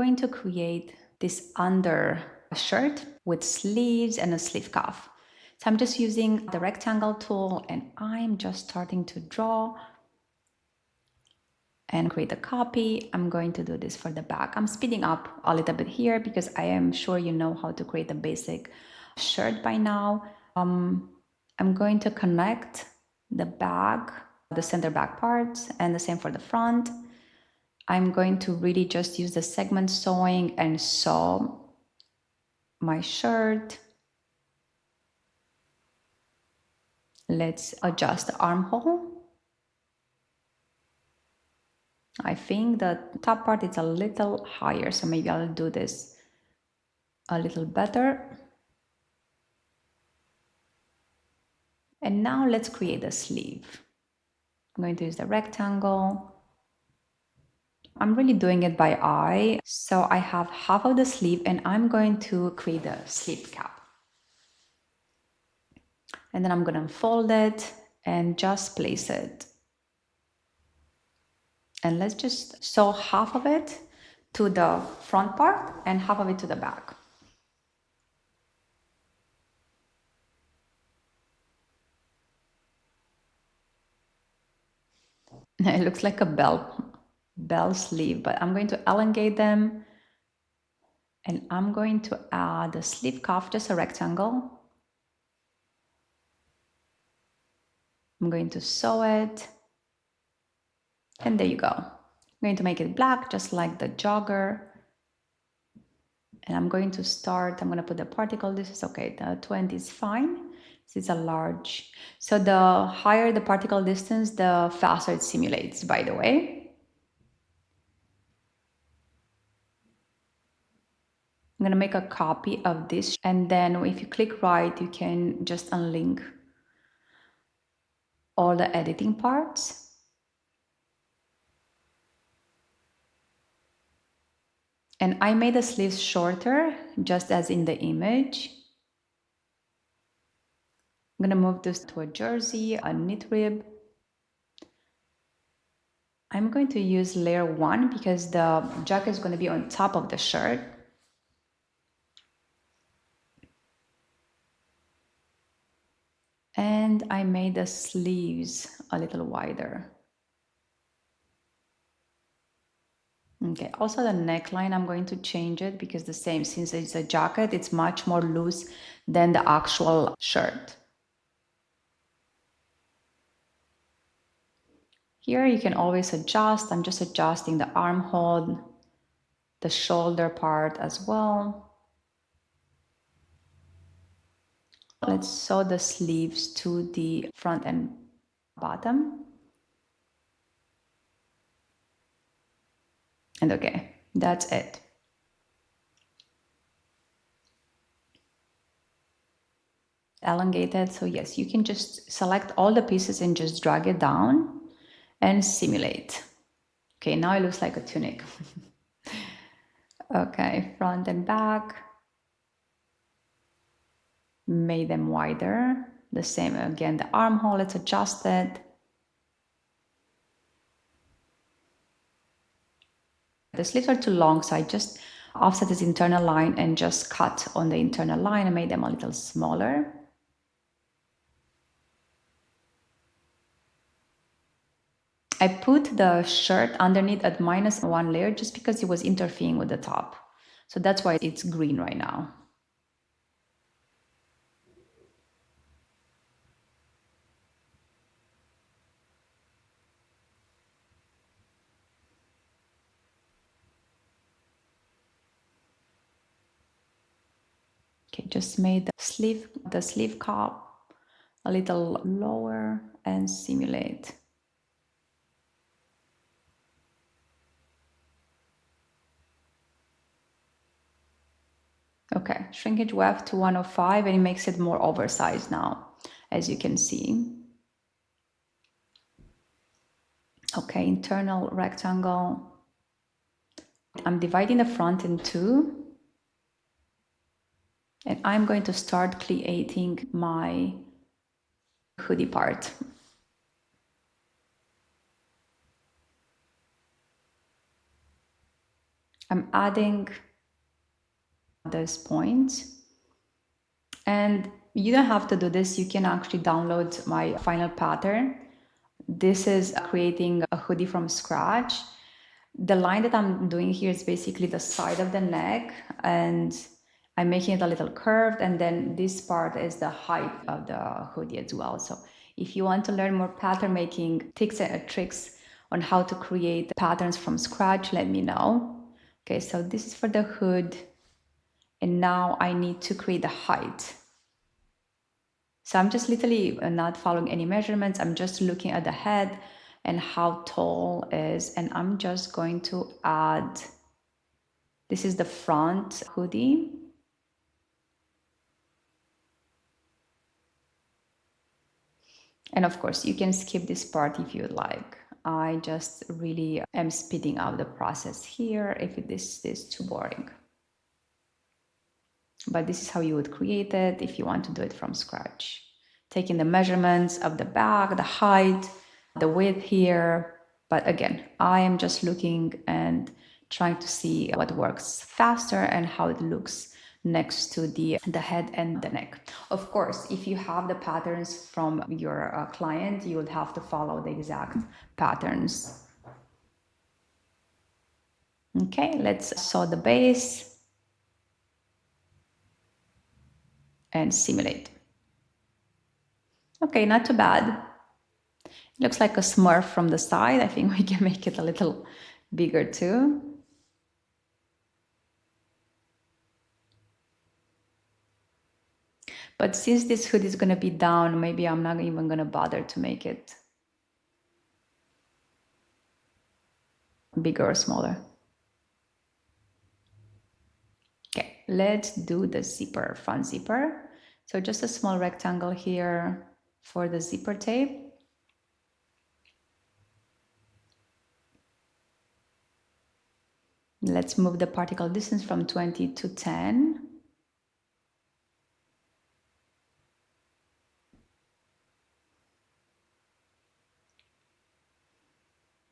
going to create this under shirt with sleeves and a sleeve cuff. So I'm just using the rectangle tool and I'm just starting to draw and create a copy. I'm going to do this for the back. I'm speeding up a little bit here because I am sure you know how to create a basic shirt by now. I'm going to connect the back, the center back parts, and the same for the front. I'm going to really just use the segment sewing and sew my shirt. Let's adjust the armhole. I think the top part is a little higher, so maybe I'll do this a little better. And now let's create a sleeve. I'm going to use the rectangle. I'm really doing it by eye. So I have half of the sleeve and I'm going to create a sleeve cap. And then I'm going to unfold it and just place it. And let's just sew half of it to the front part and half of it to the back. It looks like a bell sleeve, but I'm going to elongate them and I'm going to add a sleeve cuff, just a rectangle. I'm going to sew it and there you go. I'm going to make it black just like the jogger. And I'm going to start, I'm going to put the particle, this is okay, the 20 is fine. This is a large. So the higher the particle distance, the faster it simulates, by the way. I'm going to make a copy of this. And then if you click right, you can just unlink all the editing parts. And I made the sleeves shorter, just as in the image. I'm going to move this to a jersey, a knit rib. I'm going to use layer 1 because the jacket is going to be on top of the shirt. And I made the sleeves a little wider. Okay, also the neckline, I'm going to change it because the same, since it's a jacket, it's much more loose than the actual shirt. Here you can always adjust. I'm just adjusting the armhole, the shoulder part as well. Let's sew the sleeves to the front and bottom. And okay, that's it. Elongated, so yes, you can just select all the pieces and just drag it down and simulate. Okay, now it looks like a tunic. Okay, front and back. Made them wider. The same again, the armhole, let's adjust it. The sleeves are too long, so I just offset this internal line and just cut on the internal line and made them a little smaller. I put the shirt underneath at -1 layer just because it was interfering with the top. So that's why it's green right now. Okay, just made the sleeve cup a little lower and simulate. Okay, shrinkage weft to 105 and it makes it more oversized now, as you can see. Okay, internal rectangle. I'm dividing the front in two. And I'm going to start creating my hoodie part. I'm adding those points. And you don't have to do this. You can actually download my final pattern. This is creating a hoodie from scratch. The line that I'm doing here is basically the side of the neck, and I'm making it a little curved, and then this part is the height of the hoodie as well. So if you want to learn more pattern making tips and tricks on how to create patterns from scratch, let me know. Okay, so this is for the hood, and now I need to create the height. So I'm just literally not following any measurements. I'm just looking at the head and how tall is, and I'm just going to add, this is the front hoodie. And of course, you can skip this part if you'd like. I just really am speeding up the process here if this is too boring. But this is how you would create it if you want to do it from scratch. Taking the measurements of the back, the height, the width here. But again, I am just looking and trying to see what works faster and how it looks next to the head and the neck. Of course, if you have the patterns from your client, you would have to follow the exact patterns. Okay, let's sew the base and simulate. Okay, not too bad. It looks like a smurf from the side. I think we can make it a little bigger too. But since this hood is going to be down, maybe I'm not even going to bother to make it bigger or smaller. Okay, let's do the zipper, front zipper. So just a small rectangle here for the zipper tape. Let's move the particle distance from 20 to 10.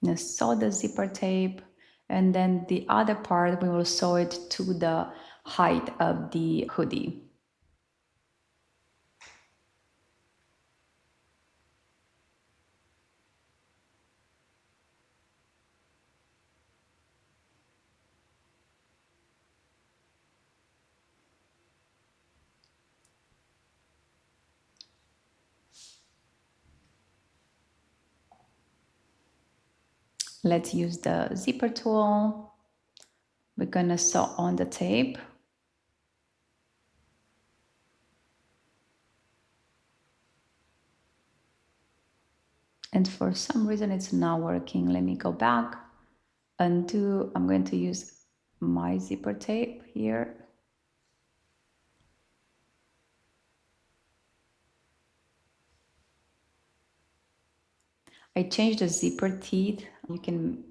Now sew the zipper tape, and then the other part we will sew it to the height of the hoodie. Let's use the zipper tool. We're gonna sew on the tape. And for some reason it's not working. Let me go back, undo. I'm going to use my zipper tape here. I changed the zipper teeth. You can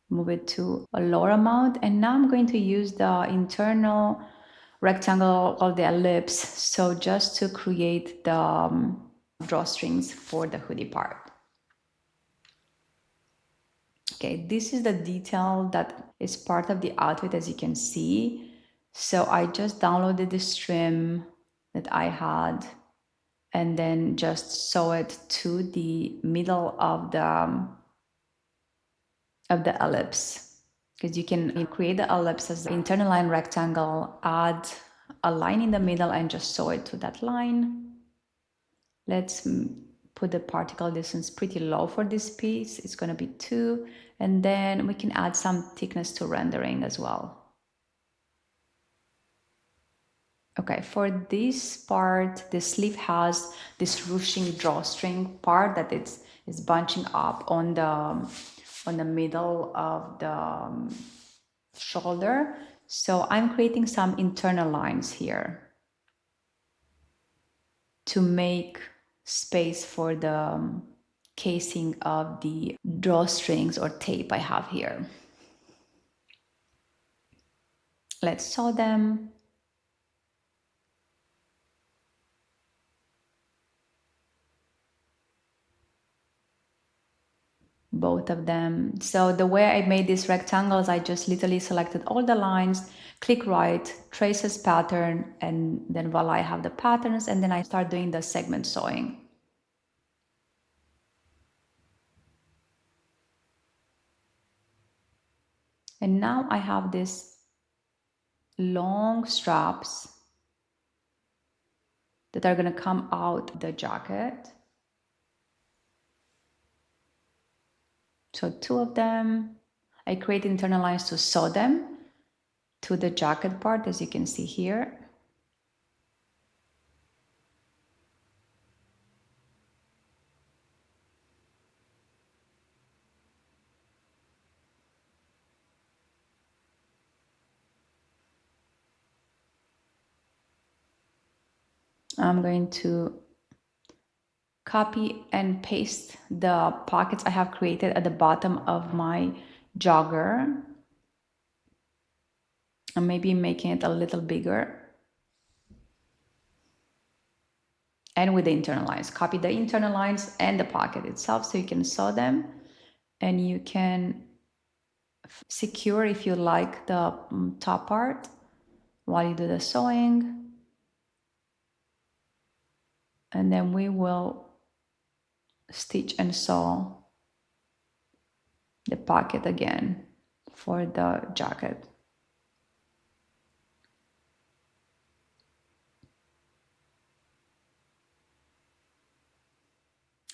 move it to a lower amount. And now I'm going to use the internal rectangle of the ellipse. So just to create the drawstrings for the hoodie part. Okay, this is the detail that is part of the outfit, as you can see. So I just downloaded the trim that I had and then just sew it to the middle of the ellipse, because you can create the ellipse as the internal line rectangle, add a line in the middle and just sew it to that line. Let's put the particle distance pretty low for this piece. It's going to be 2, and then we can add some thickness to rendering as well. Okay, for this part, the sleeve has this ruching drawstring part that is bunching up on the middle of the shoulder. So I'm creating some internal lines here to make space for the casing of the drawstrings or tape I have here. Let's sew them. both of them. So the way I made these rectangles, I just literally selected all the lines, click right, trace as pattern, and then voila, I have the patterns, and then I start doing the segment sewing. And now I have these long straps that are gonna come out the jacket. So two of them, I create internal lines to sew them to the jacket part, as you can see here. I'm going to copy and paste the pockets I have created at the bottom of my jogger. And maybe making it a little bigger. And with the internal lines, copy the internal lines and the pocket itself so you can sew them, and you can secure if you like the top part while you do the sewing. And then we will stitch and sew the pocket again for the jacket.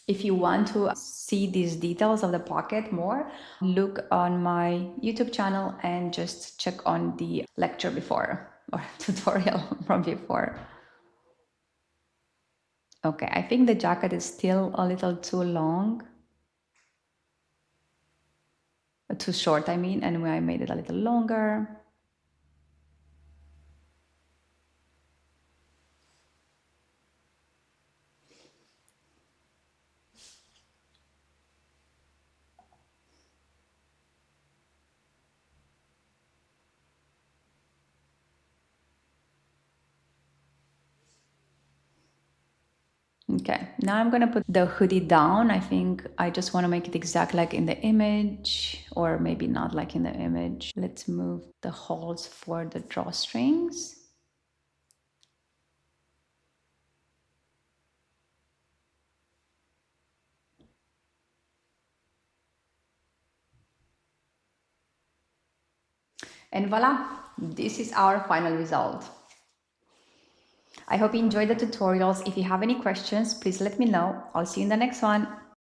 If you want to see these details of the pocket more, look on my YouTube channel and just check on the lecture before or tutorial from before. Okay, I think the jacket is still a little too long, too short, I mean, and I made it a little longer. Okay, now I'm gonna put the hoodie down. I think I just wanna make it exactly like in the image, or maybe not like in the image. Let's move the holes for the drawstrings. And voila, this is our final result. I hope you enjoyed the tutorials. If you have any questions, please let me know. I'll see you in the next one.